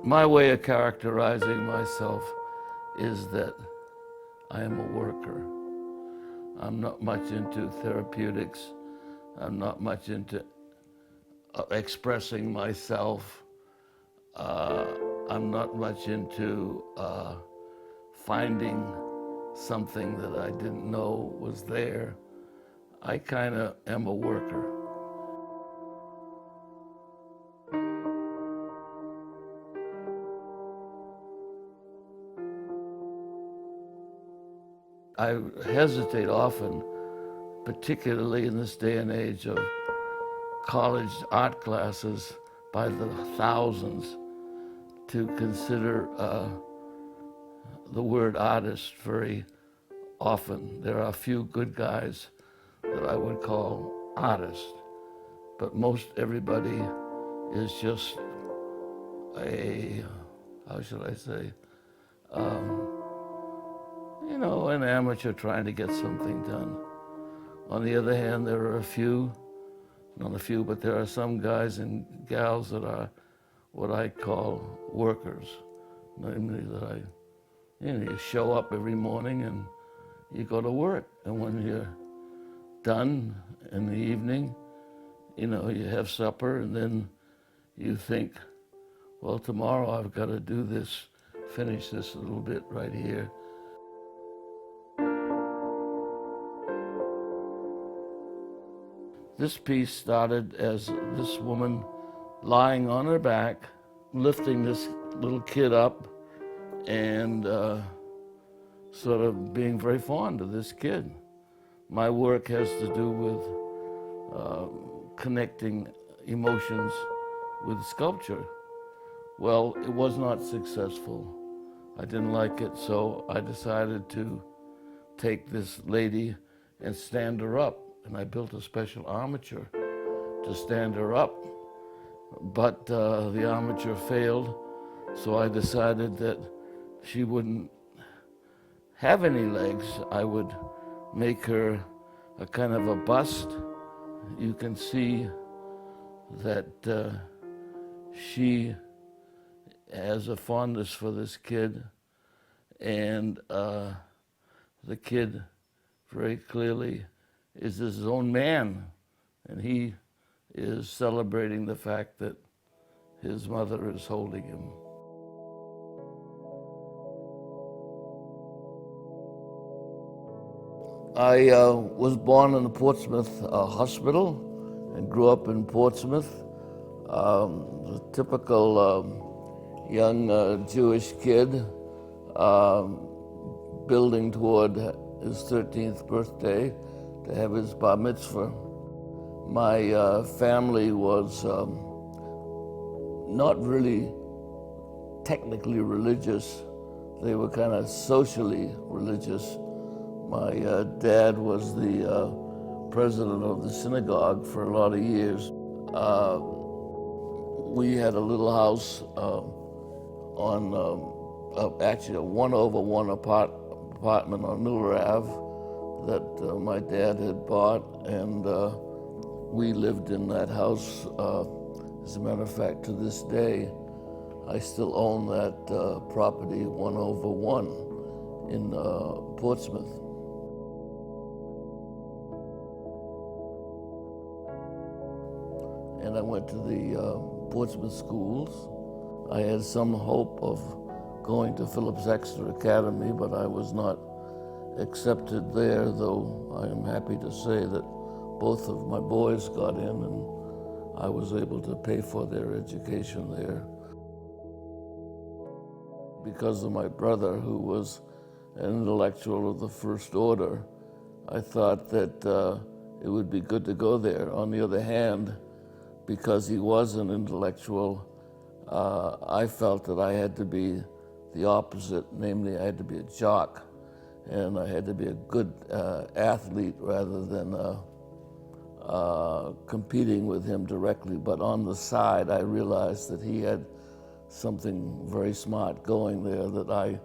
My way of characterizing myself is that I am a worker. I'm not much into therapeutics. I'm not much into expressing myself. I'm not much into finding something that I didn't know was there. I kind of am a worker. I hesitate often, particularly in this day and age of college art classes by the thousands, to consider the word artist very often. There are a few good guys that I would call artists, but most everybody is just a, how should I say, an amateur trying to get something done. On the other hand, there are not a few, but there are some guys and gals that are what I call workers. Namely that you show up every morning and you go to work. And when you're done in the evening, you have supper and then you think, well, tomorrow I've got to do this, finish this little bit right here. This piece started as this woman lying on her back, lifting this little kid up and sort of being very fond of this kid. My work has to do with connecting emotions with sculpture. Well, it was not successful. I didn't like it, so I decided to take this lady and stand her up. And I built a special armature to stand her up. But the armature failed, so I decided that she wouldn't have any legs. I would make her a kind of a bust. You can see that she has a fondness for this kid, and the kid very clearly is his own man, and he is celebrating the fact that his mother is holding him. I was born in the Portsmouth hospital and grew up in Portsmouth. The typical young Jewish kid building toward his 13th birthday to have his bar mitzvah. My family was not really technically religious. They were kind of socially religious. My dad was the president of the synagogue for a lot of years. We had a little house on actually a 1-over-1 apartment on Miller Ave that my dad had bought, and we lived in that house. As a matter of fact, to this day, I still own that property, 1-over-1 in Portsmouth. And I went to the Portsmouth schools. I had some hope of going to Phillips Exeter Academy, but I was not accepted there, though I am happy to say that both of my boys got in and I was able to pay for their education there. Because of my brother, who was an intellectual of the first order, I thought that it would be good to go there. On the other hand, because he was an intellectual, I felt that I had to be the opposite, namely I had to be a jock, and I had to be a good athlete rather than competing with him directly. But on the side, I realized that he had something very smart going there that I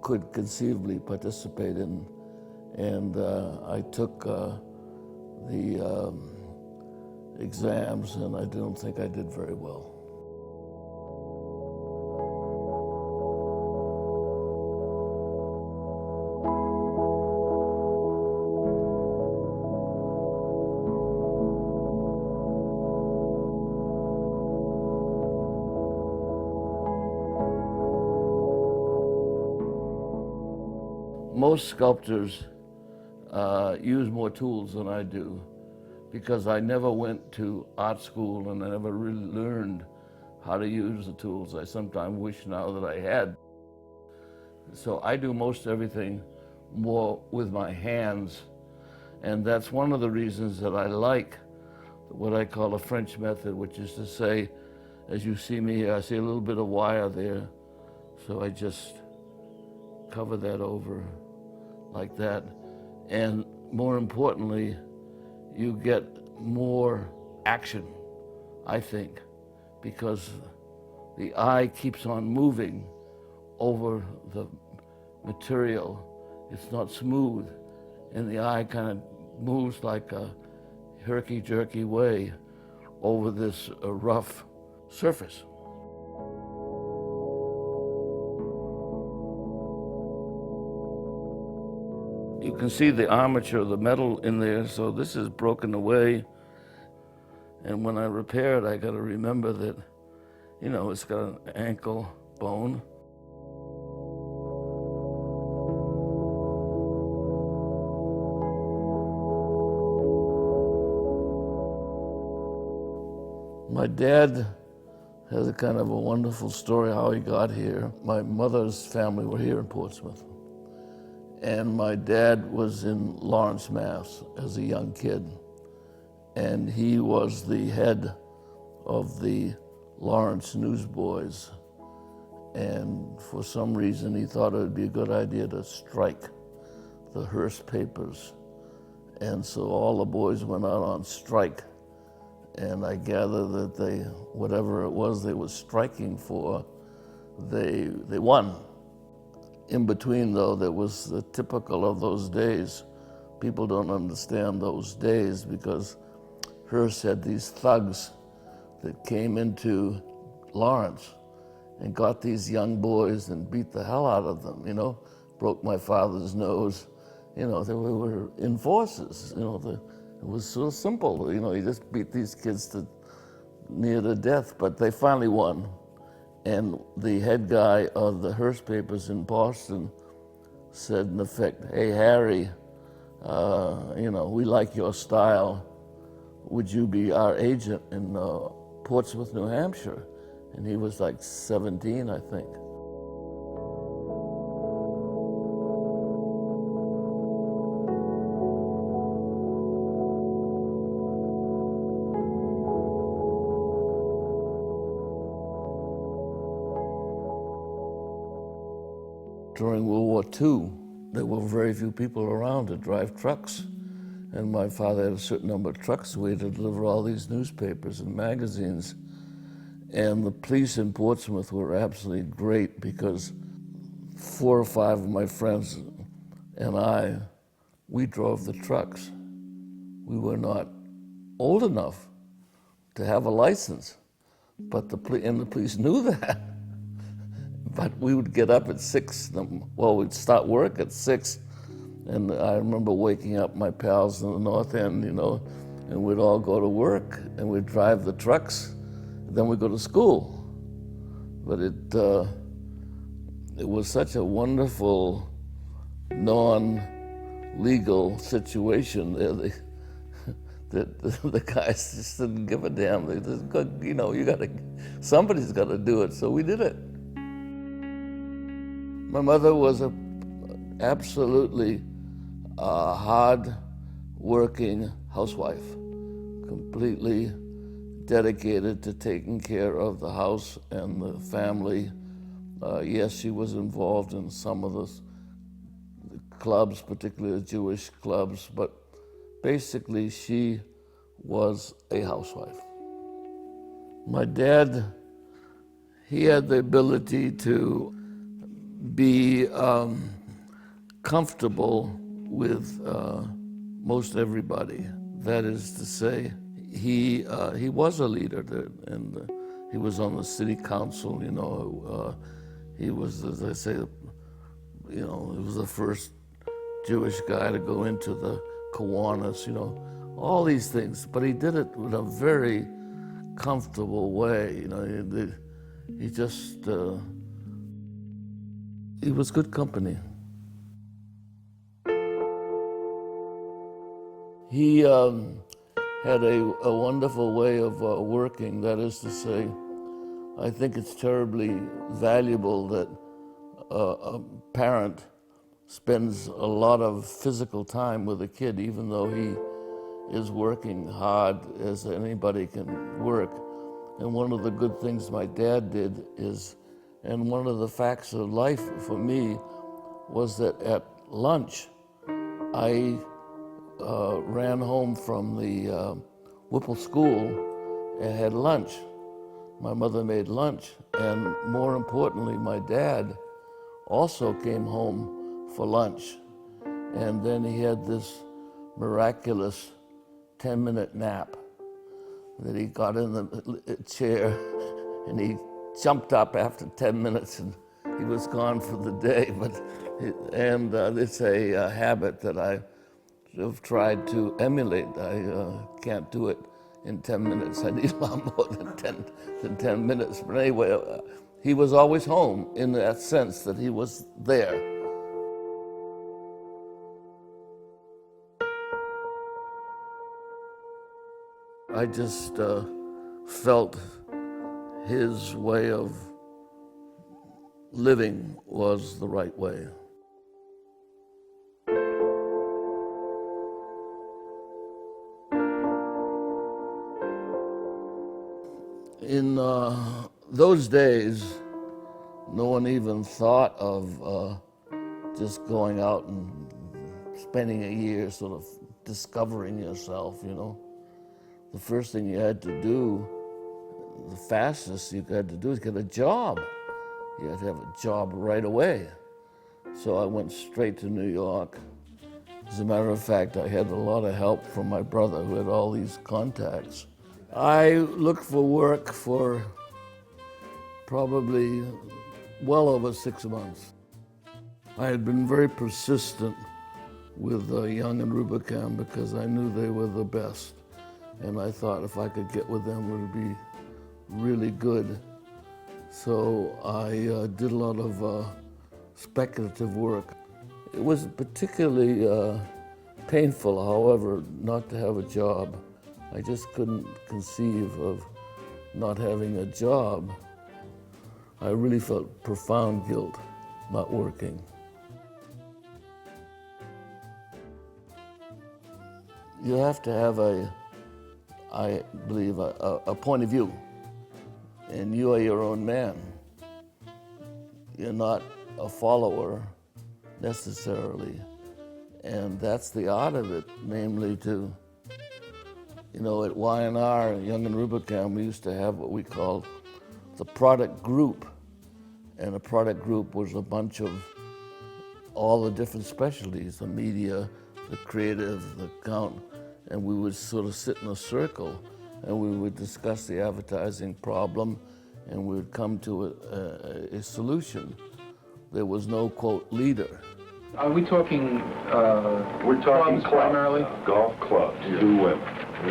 could conceivably participate in. And I took the exams, and I don't think I did very well. most sculptors use more tools than I do, because I never went to art school and I never really learned how to use the tools. I sometimes wish now that I had. So I do most everything more with my hands, and that's one of the reasons that I like what I call a French method, which is to say, as you see me here, I see a little bit of wire there, so I just cover that over like that. And more importantly, you get more action, I think, because the eye keeps on moving over the material. It's not smooth, and the eye kind of moves like a herky-jerky way over this rough surface. You can see the armature of the metal in there, so this is broken away. And when I repair it, I got to remember that, you know, it's got an ankle bone. My dad has a kind of a wonderful story how he got here. My mother's family were here in Portsmouth, and my dad was in Lawrence, Mass. As a young kid, and he was the head of the Lawrence newsboys, and for some reason he thought it would be a good idea to strike the Hearst papers, and so all the boys went out on strike. And I gather that they, whatever it was they were striking for, they won. In between, though, there was the typical of those days. People don't understand those days because Hearst had these thugs that came into Lawrence and got these young boys and beat the hell out of them, you know, broke my father's nose. You know, they were enforcers, you know, it was so simple, you know, you just beat these kids to near to death, but they finally won. And the head guy of the Hearst papers in Boston said, in effect, "Hey, Harry, you know, we like your style. Would you be our agent in Portsmouth, New Hampshire?" And he was like 17, I think. During World War II, there were very few people around to drive trucks. And my father had a certain number of trucks we had to deliver all these newspapers and magazines. And the police in Portsmouth were absolutely great because 4 or 5 of my friends and we drove the trucks. We were not old enough to have a license, but the police knew that. But we would get up at 6, well, we'd start work at 6, and I remember waking up my pals in the North End, you know, and we'd all go to work, and we'd drive the trucks, and then we'd go to school. But it was such a wonderful, non-legal situation there that the guys just didn't give a damn. They just, you know, somebody's got to do it, so we did it. My mother was a absolutely hard-working housewife, completely dedicated to taking care of the house and the family. Yes, she was involved in some of the clubs, particularly the Jewish clubs, but basically she was a housewife. My dad, he had the ability to be comfortable with most everybody. That is to say, he was a leader, and he was on the city council. You know, he was, as I say, you know, he was the first Jewish guy to go into the Kiwanis. You know, all these things. But he did it in a very comfortable way. You know, he just. He was good company. He had a wonderful way of working. That is to say, I think it's terribly valuable that a parent spends a lot of physical time with a kid, even though he is working hard as anybody can work. And one of the good things my dad did is, and one of the facts of life for me, was that at lunch, I ran home from the Whipple School and had lunch. My mother made lunch, and more importantly, my dad also came home for lunch. And then he had this miraculous 10-minute nap that he got in the chair and he jumped up after 10 minutes and he was gone for the day. It's a habit that I have tried to emulate. I can't do it in 10 minutes. I need a lot more than 10 minutes. But anyway, he was always home in that sense that he was there. I just felt his way of living was the right way. In those days, no one even thought of just going out and spending a year sort of discovering yourself, you know. The first thing you had to do, the fastest you had to do, is get a job. You had to have a job right away. So I went straight to New York. As a matter of fact, I had a lot of help from my brother who had all these contacts. I looked for work for probably well over 6 months. I had been very persistent with Young and Rubicam because I knew they were the best. And I thought if I could get with them, it would be really good. So I did a lot of speculative work. It was particularly painful, however, not to have a job. I just couldn't conceive of not having a job. I really felt profound guilt not working. You have to have I believe, a point of view, and you are your own man. You're not a follower necessarily, and that's the art of it, namely to, you know, at Y&R, Young and Rubicam, we used to have what we called the product group, and a product group was a bunch of all the different specialties, the media, the creative, the account, and we would sort of sit in a circle and we would discuss the advertising problem and we would come to a solution. There was no, quote, leader. Are we talking We're talking clubs primarily? Golf clubs, do women.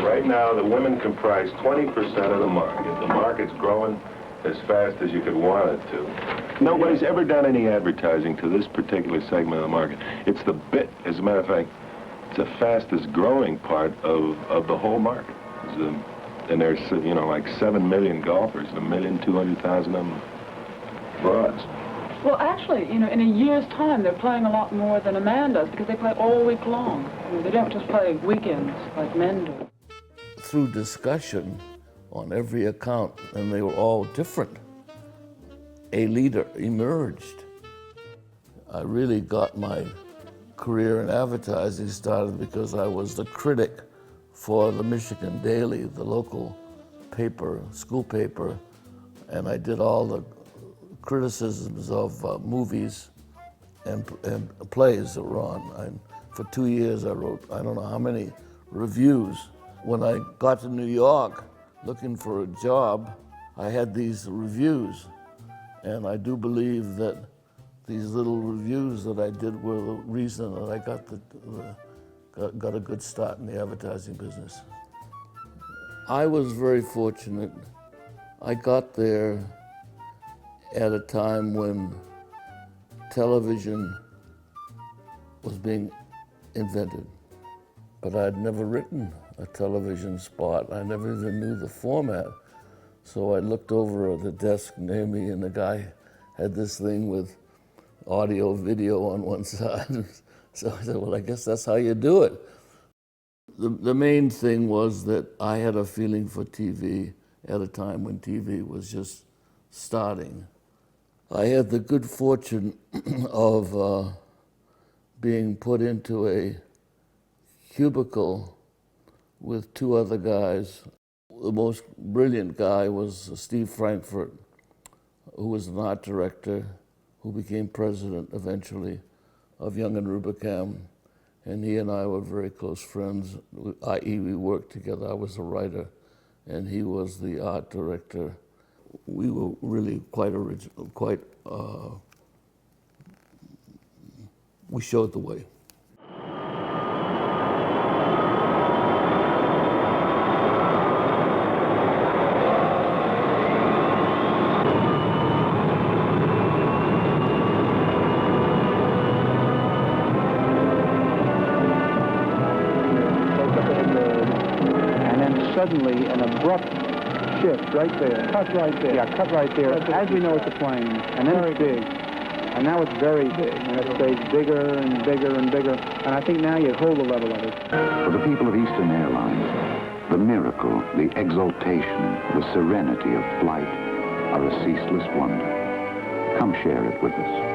Right now, the women comprise 20% of the market. The market's growing as fast as you could want it to. Nobody's ever done any advertising to this particular segment of the market. It's the bit, as a matter of fact, it's the fastest growing part of the whole market. And there's, you know, like 7 million golfers, 1,200,000 of them broads. Well, actually, you know, in a year's time, they're playing a lot more than a man does because they play all week long. I mean, they don't just play weekends like men do. Through discussion on every account, and they were all different, a leader emerged. I really got my career in advertising started because I was the critic for the Michigan Daily, the local paper, school paper, and I did all the criticisms of movies and plays that were on. For 2 years I wrote, I don't know how many reviews. When I got to New York looking for a job, I had these reviews, and I do believe that these little reviews that I did were the reason that I got a good start in the advertising business. I was very fortunate. I got there at a time when television was being invented. but I'd never written a television spot. I never even knew the format. So I looked over at the desk near me, and the guy had this thing with audio, video on one side. So I said, well, I guess that's how you do it. The main thing was that I had a feeling for TV at a time when TV was just starting. I had the good fortune of being put into a cubicle with two other guys. The most brilliant guy was Steve Frankfurt, who was an art director, who became president eventually of Young and Rubicam. And he and I were very close friends, i.e. we worked together. I was a writer, and he was the art director. We were really quite original, we showed the way. Suddenly, an abrupt shift right there. Cut right there. Yeah, cut right there. As we know it's a plane. And then it's big. And now it's very big. And it stays bigger and bigger and bigger. And I think now you hold the level of it. For the people of Eastern Airlines, the miracle, the exaltation, the serenity of flight are a ceaseless wonder. Come share it with us.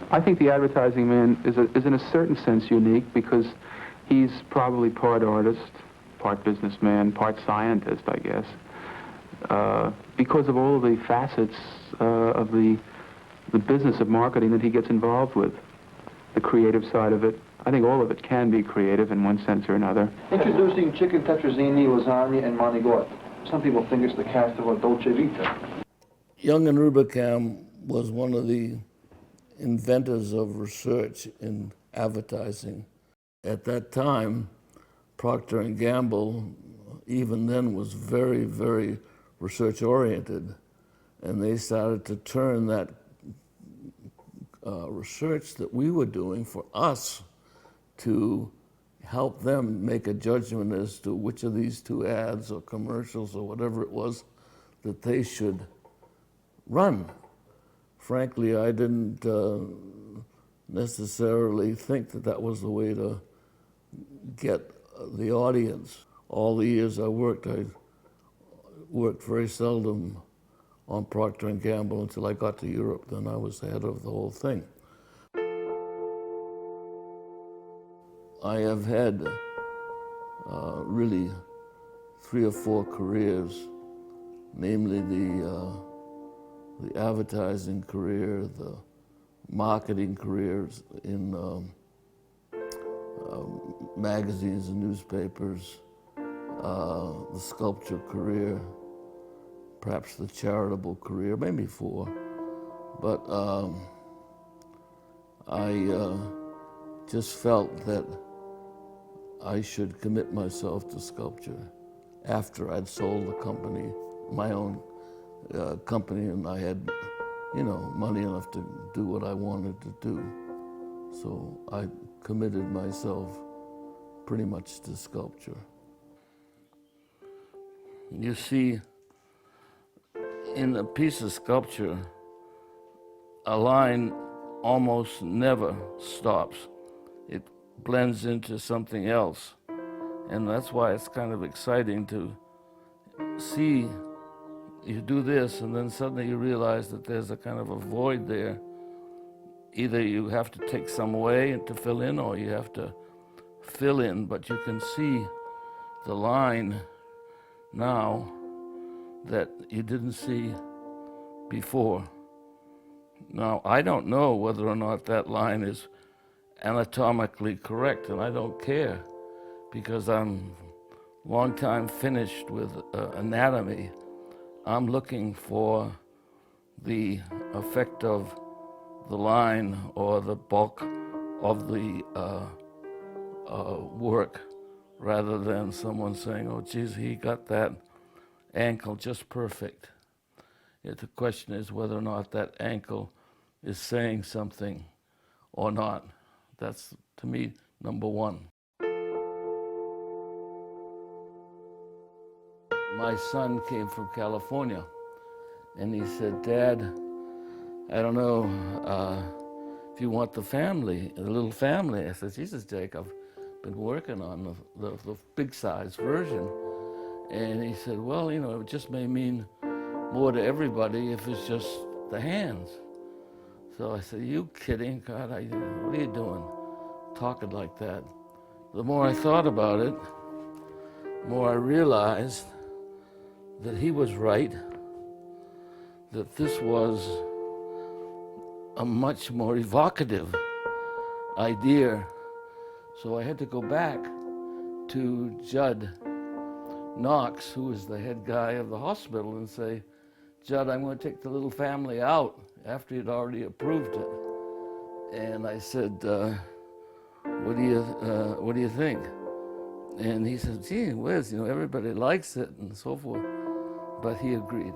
I think the Advertising Man is in a certain sense unique because he's probably part artist, part businessman, part scientist, I guess, because of all the facets of the business of marketing that he gets involved with, the creative side of it. I think all of it can be creative in one sense or another. Introducing chicken tetrazzini, lasagna, and manigot. Some people think it's the cast of a Dolce Vita. Young and Rubicam was one of the inventors of research in advertising. At that time, Procter & Gamble, even then, was very, very research-oriented. And they started to turn that research that we were doing for us to help them make a judgment as to which of these two ads or commercials or whatever it was that they should run. Frankly, I didn't necessarily think that that was the way to get the audience. All the years I worked very seldom on Procter & Gamble until I got to Europe. Then I was the head of the whole thing. I have had really 3 or 4 careers, namely the advertising career, the marketing careers in magazines and newspapers, the sculpture career, perhaps the charitable career, maybe 4. But I just felt that I should commit myself to sculpture after I'd sold the company, my own company, and I had, money enough to do what I wanted to do. So I committed myself pretty much to sculpture. You see, in a piece of sculpture, a line almost never stops. It blends into something else. And that's why it's kind of exciting to see you do this, and then suddenly you realize that there's a kind of a void there. Either you have to take some away to fill in, or you have to fill in, but you can see the line now that you didn't see before. Now, I don't know whether or not that line is anatomically correct, and I don't care, because I'm long time finished with anatomy. I'm looking for the effect of the line or the bulk of the work, rather than someone saying, oh, geez, he got that ankle just perfect. The question is whether or not that ankle is saying something or not. That's, to me, number one. My son came from California, and he said, "Dad, I don't know if you want the little family." I said, "Jesus, Jake, I've been working on the big size version." And he said, "Well, you know, it just may mean more to everybody if it's just the hands." So I said, "You kidding? God, what are you doing talking like that?" The more I thought about it, the more I realized that he was right, that this was a much more evocative idea. So I had to go back to Judd Knox, who was the head guy of the hospital, and say, "Judd, I'm going to take the little family out," after he'd already approved it. And I said, what do you think? And he said, "Gee whiz, you know, everybody likes it," and so forth. But he agreed.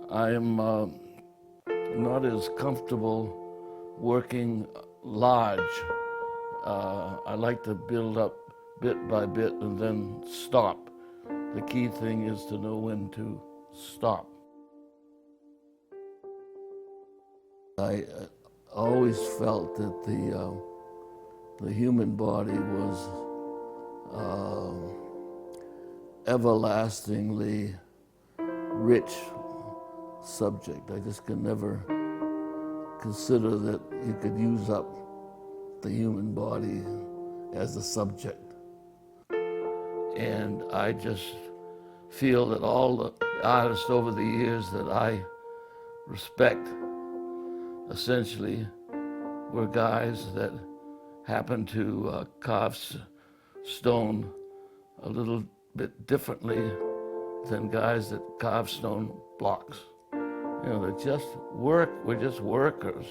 I am not as comfortable working large. I like to build up bit by bit and then stop. The key thing is to know when to stop. I always felt that the human body was everlastingly rich subject. I just could never consider that you could use up the human body as a subject. And I just feel that all the artists over the years that I respect essentially were guys that happened to carve stone a little bit differently than guys that carve stone blocks. You know, they just work, we're just workers.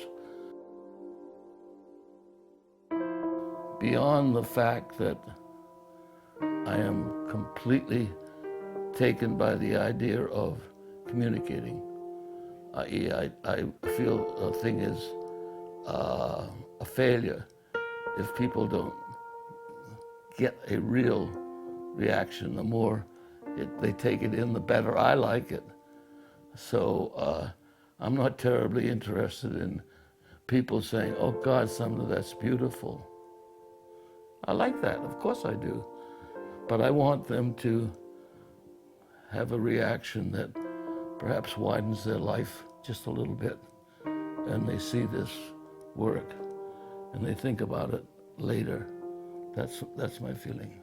Beyond the fact that I am completely taken by the idea of communicating. I feel a thing is a failure if people don't get a real reaction. The more they take it in, the better I like it. So I'm not terribly interested in people saying, "Oh God, Sumner, that's beautiful." I like that, of course I do. But I want them to have a reaction that perhaps widens their life just a little bit, and they see this work and they think about it later. That's my feeling.